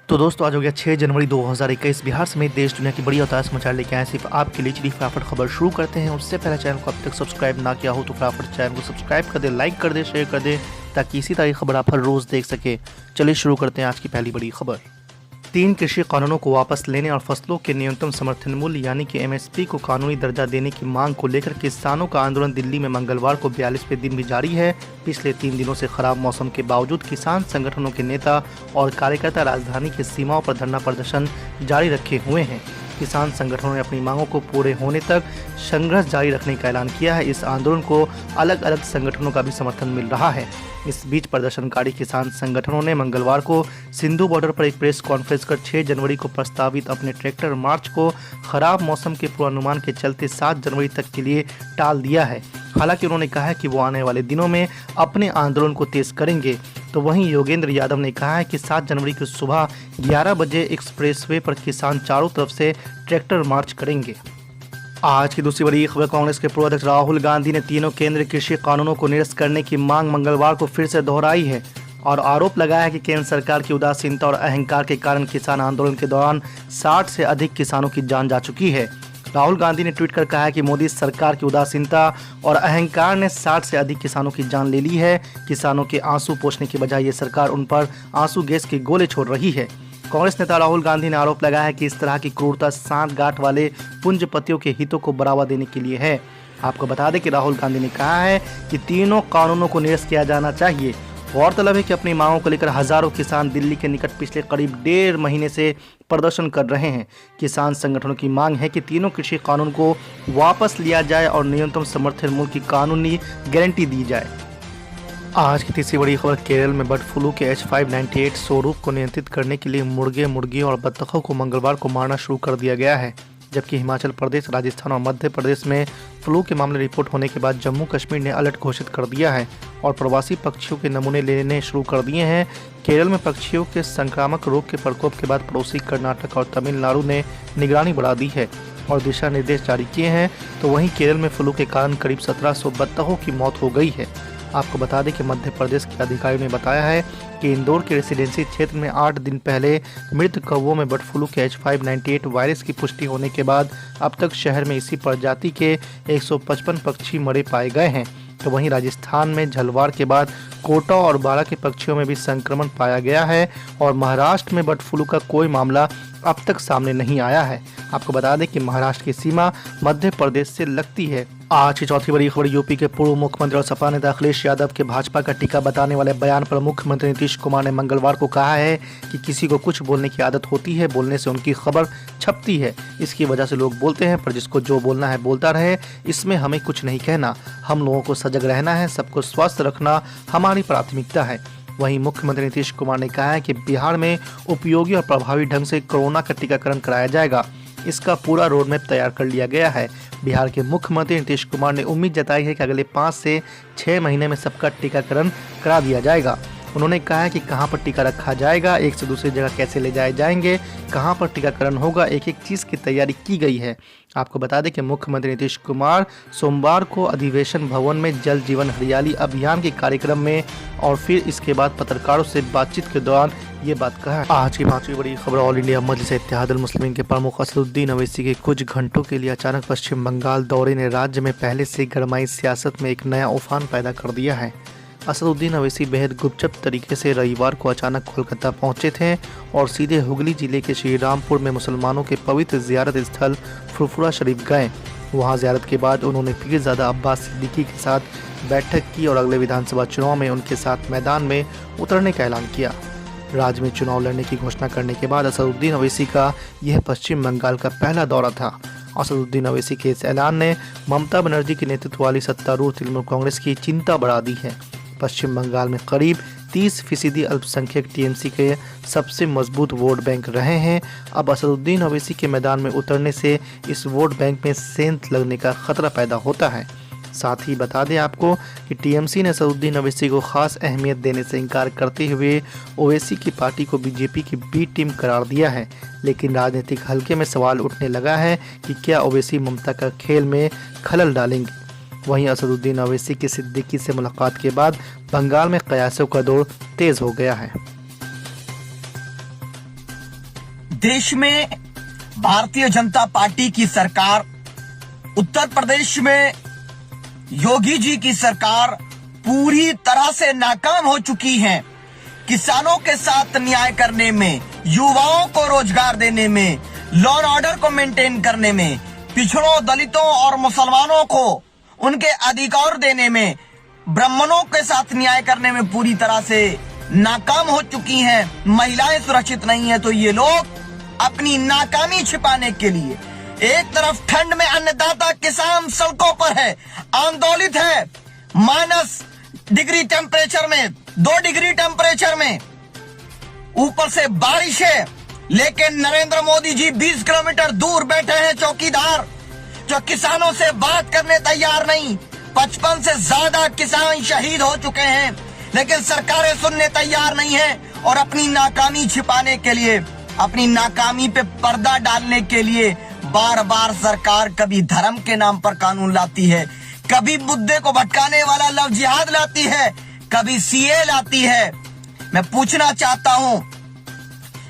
तो दोस्तों आज हो गया 6 जनवरी 2021। बिहार समेत देश दुनिया की बड़ी और ताज़ा समाचार लेके आए सिर्फ आपके लिए। चलिए फटाफट खबर शुरू करते हैं। उससे पहले चैनल को अब तक सब्सक्राइब ना किया हो तो फटाफट चैनल को सब्सक्राइब कर दे, लाइक कर दे, शेयर कर दे ताकि इसी तरह की खबर आप हर रोज़ देख सके। चलिए शुरू करते हैं आज की पहली बड़ी खबर। 3 कृषि कानूनों को वापस लेने और फसलों के न्यूनतम समर्थन मूल्य यानी कि एमएसपी को कानूनी दर्जा देने की मांग को लेकर किसानों का आंदोलन दिल्ली में मंगलवार को 42वें दिन भी जारी है। पिछले 3 दिनों से खराब मौसम के बावजूद किसान संगठनों के नेता और कार्यकर्ता राजधानी की सीमाओं पर धरना प्रदर्शन जारी रखे हुए हैं। किसान संगठनों ने अपनी मांगों को पूरे होने तक संघर्ष जारी रखने का ऐलान किया है। इस आंदोलन को अलग अलग संगठनों का भी समर्थन मिल रहा है। इस बीच प्रदर्शनकारी किसान संगठनों ने मंगलवार को सिंधु बॉर्डर पर एक प्रेस कॉन्फ्रेंस कर 6 जनवरी को प्रस्तावित अपने ट्रैक्टर मार्च को खराब मौसम के पूर्वानुमान के चलते 7 जनवरी तक के लिए टाल दिया है। हालांकि उन्होंने कहा है कि वो आने वाले दिनों में अपने आंदोलन को तेज करेंगे। तो वहीं योगेंद्र यादव ने कहा है कि 7 जनवरी की सुबह 11 बजे एक्सप्रेसवे पर किसान चारों तरफ से ट्रैक्टर मार्च करेंगे। आज की दूसरी बड़ी खबर। कांग्रेस के पूर्व अध्यक्ष राहुल गांधी ने तीनों केंद्रीय कृषि कानूनों को निरस्त करने की मांग मंगलवार को फिर से दोहराई है और आरोप लगाया है कि केंद्र सरकार की उदासीनता और अहंकार के कारण किसान आंदोलन के दौरान 60 से अधिक किसानों की जान जा चुकी है। राहुल गांधी ने ट्वीट कर कहा है कि मोदी सरकार की उदासीनता और अहंकार ने 60 से अधिक किसानों की जान ले ली है। किसानों के आंसू पोंछने के बजाय ये सरकार उन पर आंसू गैस के गोले छोड़ रही है। कांग्रेस नेता राहुल गांधी ने आरोप लगाया है कि इस तरह की क्रूरता सांठगांठ वाले पूंजीपतियों के हितों को बढ़ावा देने के लिए है। आपको बता दें कि राहुल गांधी ने कहा है कि तीनों कानूनों को निरस्त किया जाना चाहिए। गौरतलब है कि अपनी मांगों को लेकर हजारों किसान दिल्ली के निकट पिछले करीब 1.5 महीने से प्रदर्शन कर रहे हैं। किसान संगठनों की मांग है कि तीनों कृषि कानून को वापस लिया जाए और न्यूनतम समर्थन मूल्य की कानूनी गारंटी दी जाए। आज की तीसरी बड़ी खबर। केरल में बर्ड फ्लू के H5N8 स्वरूप को नियंत्रित करने के लिए मुर्गे, मुर्गियों और बत्तखों को मंगलवार को मारना शुरू कर दिया गया है, जबकि हिमाचल प्रदेश, राजस्थान और मध्य प्रदेश में फ्लू के मामले रिपोर्ट होने के बाद जम्मू कश्मीर ने अलर्ट घोषित कर दिया है और प्रवासी पक्षियों के नमूने लेने शुरू कर दिए हैं। केरल में पक्षियों के संक्रामक रोग के प्रकोप के बाद पड़ोसी कर्नाटक और तमिलनाडु ने निगरानी बढ़ा दी है और दिशा निर्देश जारी किए हैं। तो वहीं केरल में फ्लू के कारण करीब 1700 बत्तखों की मौत हो गई है। आपको बता दें कि मध्य प्रदेश के अधिकारियों ने बताया है कि इंदौर के रेसिडेंसी क्षेत्र में 8 दिन पहले मृत कौवों में बर्ड फ्लू के H5N8 वायरस की पुष्टि होने के बाद अब तक शहर में इसी प्रजाति के 155 पक्षी मरे पाए गए हैं। तो वहीं राजस्थान में झलवार के बाद कोटा और बाड़ा के पक्षियों में भी संक्रमण पाया गया है और महाराष्ट्र में बर्ड फ्लू का कोई मामला अब तक सामने नहीं आया है। आपको बता दें कि महाराष्ट्र की सीमा मध्य प्रदेश से लगती है। आज की चौथी बड़ी खबर। यूपी के पूर्व मुख्यमंत्री और सपा नेता अखिलेश यादव के भाजपा का टीका बताने वाले बयान पर मुख्यमंत्री नीतीश कुमार ने मंगलवार को कहा है कि किसी को कुछ बोलने की आदत होती है, बोलने से उनकी खबर छपती है, इसकी वजह से लोग बोलते हैं, पर जिसको जो बोलना है बोलता रहे, इसमें हमें कुछ नहीं कहना। हम लोगों को सजग रहना है, सबको स्वस्थ रखना हमारी प्राथमिकता है। वहीं मुख्यमंत्री नीतीश कुमार ने कहा है कि बिहार में उपयोगी और प्रभावी ढंग से कोरोना का टीकाकरण कराया जाएगा। इसका पूरा रोड मैप तैयार कर लिया गया है। बिहार के मुख्यमंत्री नीतीश कुमार ने उम्मीद जताई है कि अगले 5 से 6 महीने में सबका टीकाकरण करा दिया जाएगा। उन्होंने कहा है कि कहां पर टीका रखा जाएगा, एक से दूसरी जगह कैसे ले जाए जाएंगे, कहां पर टीकाकरण होगा, एक एक चीज़ की तैयारी की गई है। आपको बता दें कि मुख्यमंत्री नीतीश कुमार सोमवार को अधिवेशन भवन में जल जीवन हरियाली अभियान के कार्यक्रम में और फिर इसके बाद पत्रकारों से बातचीत के दौरान ये बात कहा। आज की 5वीं बड़ी खबर। ऑल इंडिया मजलिस इत्तेहादुल मुस्लिमीन के प्रमुख असदुद्दीन ओवैसी के कुछ घंटों के लिए अचानक पश्चिम बंगाल दौरे ने राज्य में पहले से गरमाई सियासत में एक नया उफान पैदा कर दिया है। असदुद्दीन ओवैसी बेहद गुपचुप तरीके से रविवार को अचानक कोलकाता पहुंचे थे और सीधे हुगली जिले के श्री रामपुर में मुसलमानों के पवित्र जियारत स्थल फुरफुरा शरीफ गए। वहां जियारत के बाद उन्होंने पीरजादा अब्बास सिद्दीकी के साथ बैठक की और अगले विधानसभा चुनाव में उनके साथ मैदान में उतरने का ऐलान किया। राज्य में चुनाव लड़ने की घोषणा करने के बाद असदुद्दीन ओवैसी का यह पश्चिम बंगाल का पहला दौरा था। असदुद्दीन ओवैसी के इस ऐलान ने ममता बनर्जी के नेतृत्व वाली सत्तारूढ़ तृणमूल कांग्रेस की चिंता बढ़ा दी है। पश्चिम बंगाल में करीब 30% अल्पसंख्यक टीएमसी के सबसे मजबूत वोट बैंक रहे हैं। अब असदुद्दीन ओवैसी के मैदान में उतरने से इस वोट बैंक में सेंध लगने का खतरा पैदा होता है। साथ ही बता दें आपको कि टीएमसी ने असदुद्दीन ओवैसी को खास अहमियत देने से इनकार करते हुए ओवैसी की पार्टी को बीजेपी की बी टीम करार दिया है। लेकिन राजनीतिक हलके में सवाल उठने लगा है कि क्या ओवैसी ममता का खेल में खलल डालेंगे। वहीं असदुद्दीन ओवैसी की सिद्दीकी से मुलाकात के बाद बंगाल में कयासों का दौर तेज हो गया है। देश में भारतीय जनता पार्टी की सरकार, उत्तर प्रदेश में योगी जी की सरकार पूरी तरह से नाकाम हो चुकी है। किसानों के साथ न्याय करने में, युवाओं को रोजगार देने में, लॉ एंड ऑर्डर को मेंटेन करने में, पिछड़ों, दलितों और मुसलमानों को उनके अधिकार देने में, ब्राह्मणों के साथ न्याय करने में पूरी तरह से नाकाम हो चुकी हैं। महिलाएं सुरक्षित नहीं है, तो ये लोग अपनी नाकामी छिपाने के लिए एक तरफ ठंड में अन्नदाता किसान सड़कों पर है, आंदोलित है, -डिग्री टेम्परेचर में, 2 डिग्री टेम्परेचर में, ऊपर से बारिश है, लेकिन नरेंद्र मोदी जी 20 किलोमीटर दूर बैठे हैं चौकीदार, जो किसानों से बात करने तैयार नहीं। 55 से ज्यादा किसान शहीद हो चुके हैं, लेकिन सरकारें सुनने तैयार नहीं है और अपनी नाकामी छिपाने के लिए, अपनी नाकामी पे पर्दा डालने के लिए बार बार सरकार कभी धर्म के नाम पर कानून लाती है, कभी मुद्दे को भटकाने वाला लव जिहाद लाती है, कभी सीए लाती है। मैं पूछना चाहता हूं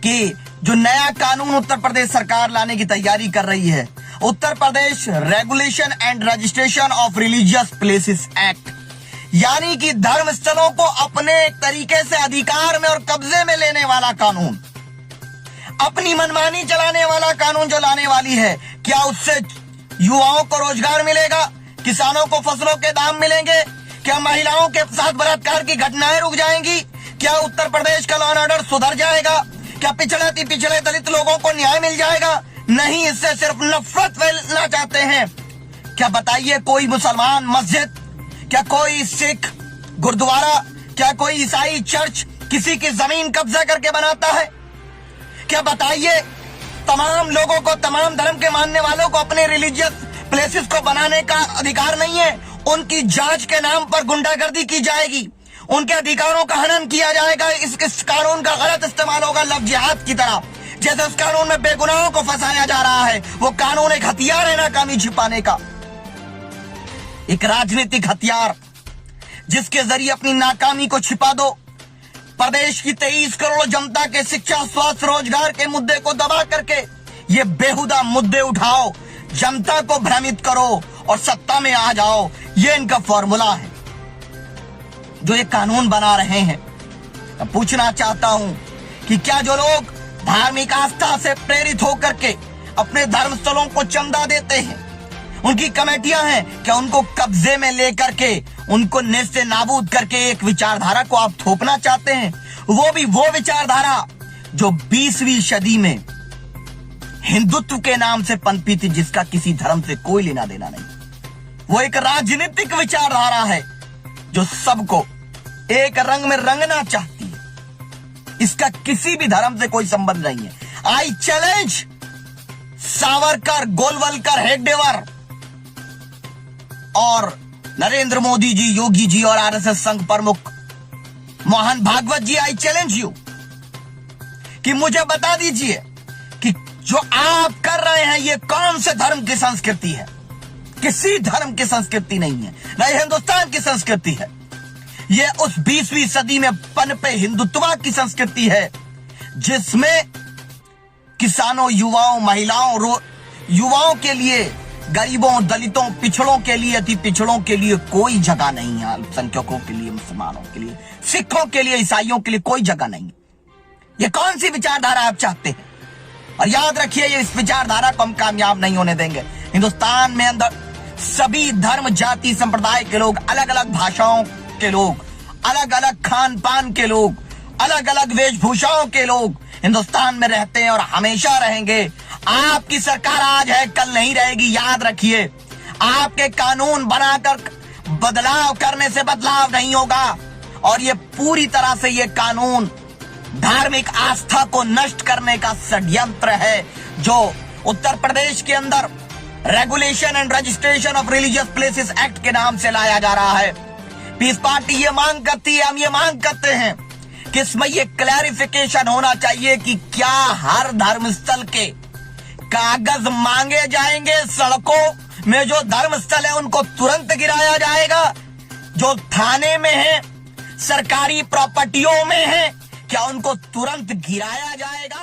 कि जो नया कानून उत्तर प्रदेश सरकार लाने की तैयारी कर रही है, Uttar Pradesh regulation and registration of religious places act, यानी कि धर्म स्थलों को अपने तरीके से अधिकार में और कब्जे में लेने वाला कानून, अपनी मनमानी चलाने वाला कानून जो लाने वाली है, क्या उससे युवाओं को रोजगार मिलेगा? किसानों को फसलों के दाम मिलेंगे? क्या महिलाओं के साथ बलात्कार की घटनाएं रुक जाएंगी? क्या उत्तर प्रदेश का लॉ एंड ऑर्डर सुधर जाएगा? क्या पिछड़े दलित लोगों को न्याय मिल जाएगा? नहीं, इससे सिर्फ नफरत फैलाना चाहते हैं। क्या बताइए, कोई मुसलमान मस्जिद, क्या कोई सिख गुरुद्वारा, क्या कोई ईसाई चर्च किसी की जमीन कब्जा करके बनाता है? क्या बताइए, तमाम लोगों को, तमाम धर्म के मानने वालों को अपने रिलीजियस प्लेसेस को बनाने का अधिकार नहीं है? उनकी जांच के नाम पर गुंडागर्दी की जाएगी, उनके अधिकारों का हनन किया जाएगा। इस कानून का गलत इस्तेमाल होगा लव जिहाद की तरह। जैसे उस कानून में बेगुनाहों को फंसाया जा रहा है, वो कानून एक हथियार है नाकामी छिपाने का, एक राजनीतिक हथियार, जिसके जरिए अपनी नाकामी को छिपा दो। प्रदेश की 23 करोड़ जनता के शिक्षा, स्वास्थ्य, रोजगार के मुद्दे को दबा करके ये बेहुदा मुद्दे उठाओ, जनता को भ्रमित करो और सत्ता में आ जाओ। ये इनका फॉर्मूला है जो ये कानून बना रहे हैं। मैं पूछना चाहता हूं कि क्या जो लोग धार्मिक आस्था से प्रेरित होकर के अपने धर्म स्थलों को चंदा देते हैं, उनकी कमेटियां हैं, क्या उनको कब्जे में लेकर के उनको नेस्ते नाबूद करके एक विचारधारा को आप थोपना चाहते हैं? वो भी वो विचारधारा जो 20वीं सदी में हिंदुत्व के नाम से पनपी थी, जिसका किसी धर्म से कोई लेना देना नहीं। वो एक राजनीतिक विचारधारा है जो सबको एक रंग में रंगना चाहती है। इसका किसी भी धर्म से कोई संबंध नहीं है। आई चैलेंज सावरकर, गोलवलकर, हेगडेवर और नरेंद्र मोदी जी, योगी जी और आरएसएस संघ प्रमुख मोहन भागवत जी, आई चैलेंज यू कि मुझे बता दीजिए कि जो आप कर रहे हैं ये कौन से धर्म की संस्कृति है? किसी धर्म की संस्कृति नहीं है, न हिंदुस्तान की संस्कृति है। ये उस 20वीं सदी में पनपे हिंदुत्व की संस्कृति है जिसमें किसानों, युवाओं, महिलाओं, युवाओं के लिए, गरीबों, दलितों, पिछड़ों के लिए, अति पिछड़ों के लिए कोई जगह नहीं है। अल्पसंख्यकों के लिए, मुसलमानों के लिए, सिखों के लिए, ईसाइयों के लिए कोई जगह नहीं। ये कौन सी विचारधारा आप चाहते हैं? और याद रखिए, ये इस विचारधारा को हम कामयाब नहीं होने देंगे। हिंदुस्तान में अंदर सभी धर्म, जाति, संप्रदाय के लोग, अलग अलग भाषाओं के लोग, अलग अलग खान पान के लोग, अलग अलग वेशभूषाओं के लोग हिंदुस्तान में रहते हैं और हमेशा रहेंगे। आपकी सरकार आज है, कल नहीं रहेगी, याद रखिए। आपके कानून बनाकर बदलाव करने से बदलाव नहीं होगा। और ये पूरी तरह से ये कानून धार्मिक आस्था को नष्ट करने का षड्यंत्र है जो उत्तर प्रदेश के अंदर regulation and registration of religious places act के नाम से लाया जा रहा है। पीस पार्टी ये मांग करती है, हम ये मांग करते हैं कि इसमें ये क्लैरिफिकेशन होना चाहिए कि क्या हर धर्मस्थल के कागज मांगे जाएंगे? सड़कों में जो धर्मस्थल है उनको तुरंत गिराया जाएगा? जो थाने में है, सरकारी प्रॉपर्टियों में है, क्या उनको तुरंत गिराया जाएगा?